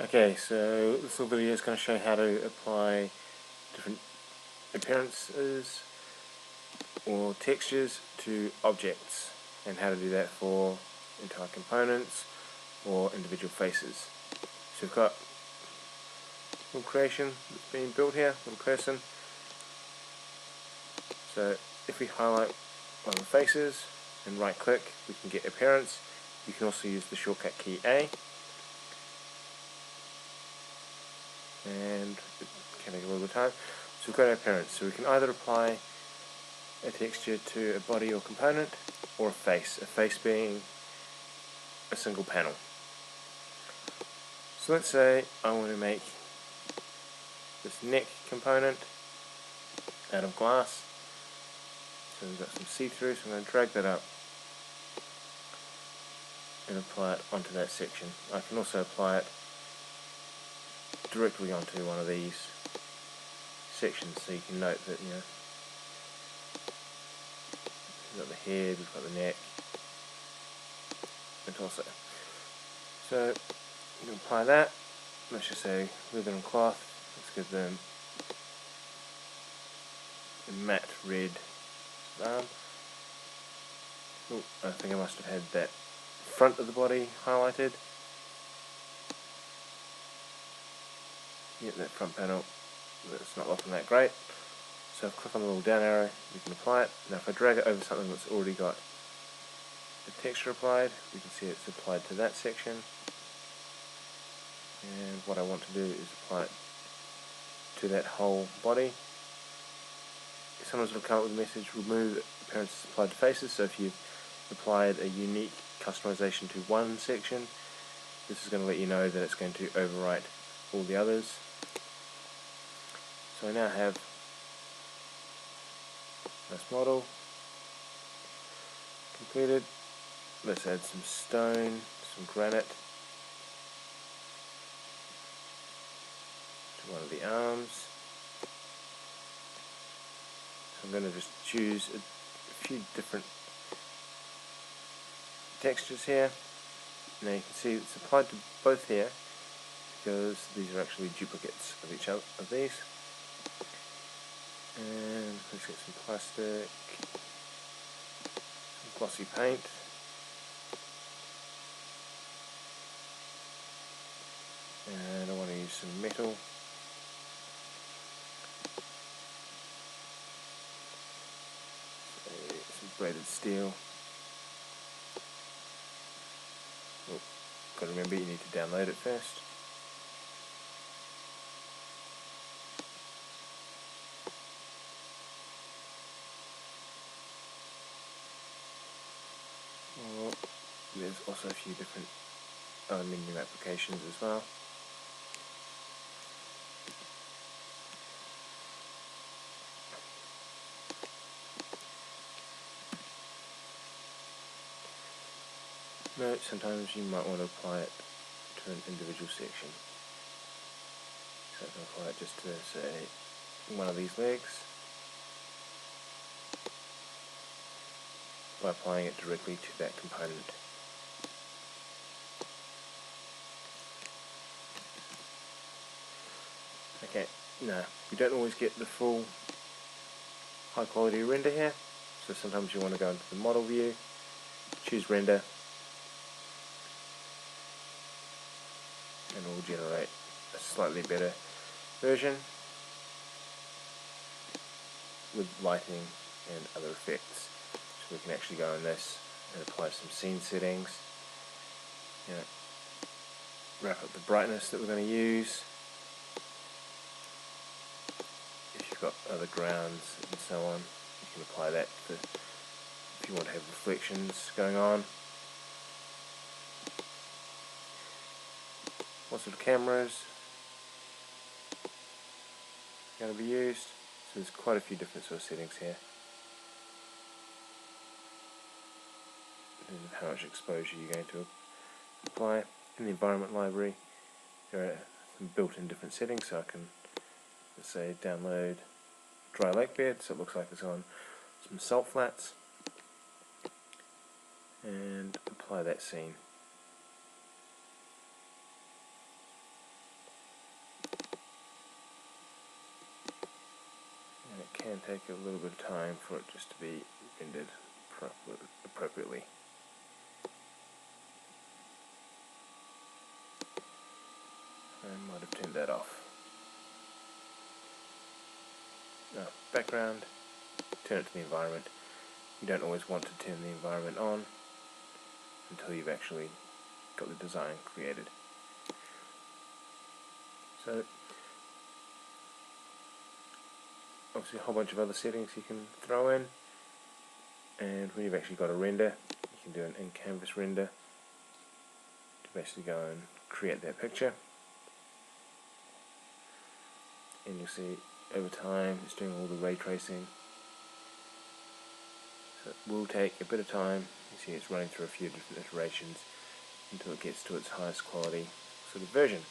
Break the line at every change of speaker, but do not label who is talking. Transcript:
Okay, so this little video is going to show how to apply different appearances or textures to objects, and how to do that for entire components or individual faces. So we've got a little creation that's being built here, a little person. So if we highlight one of the faces and right click, we can get appearance. You can also use the shortcut key A, and it can take a little bit of time. So we've got our appearance, so we can either apply a texture to a body or component, or a face being a single panel. So let's say I want to make this neck component out of glass. So we've got some see-through, so I'm going to drag that up and apply it onto that section. I can also apply it directly onto one of these sections, so you can note that, we've got the head, we've got the neck, and torso. So you can apply that. Let's just say leather and cloth. Let's give them a matte red arm. Oh, I think I must have had that front of the body highlighted. Yep, that front panel, that's not looking that great. So if I click on the little down arrow, we can apply it. Now if I drag it over something that's already got the texture applied, we can see it's applied to that section. And what I want to do is apply it to that whole body. Sometimes it'll come up with a message, remove appearances applied to faces. So if you've applied a unique customization to one section, this is going to let you know that it's going to overwrite all the others. So I now have this model completed. Let's add some stone, some granite to one of the arms. So I'm going to just choose a few different textures here. Now you can see it's applied to both here because these are actually duplicates of each other, of these. And let's get some plastic, some glossy paint, and I want to use some metal. So some braided steel. Oh, got to remember you need to download it first. There's also a few different aluminium applications as well. Note, sometimes you might want to apply it to an individual section. So I can apply it just to, say, one of these legs by applying it directly to that component. Okay, now you don't always get the full high quality render here, so sometimes you want to go into the model view, choose render, and it will generate a slightly better version with lighting and other effects. So we can actually go in this and apply some scene settings, wrap up the brightness that we're going to use. If you've got other grounds and so on, you can apply that if you want to have reflections going on. What sort of cameras are going to be used? So there's quite a few different sort of settings here. And how much exposure you're going to apply. In the environment library, there are some built-in different settings, so I can, let's say, download dry lake bed, so it looks like it's on some salt flats, and apply that scene. take a little bit of time for it just to be rendered appropriately. I might have turned that off. Now, background, turn it to the environment. You don't always want to turn the environment on until you've actually got the design created. So, obviously a whole bunch of other settings you can throw in, and when you've actually got a render, you can do an in-canvas render to basically go and create that picture. And you'll see over time it's doing all the ray tracing. So it will take a bit of time. You see it's running through a few different iterations until it gets to its highest quality sort of version.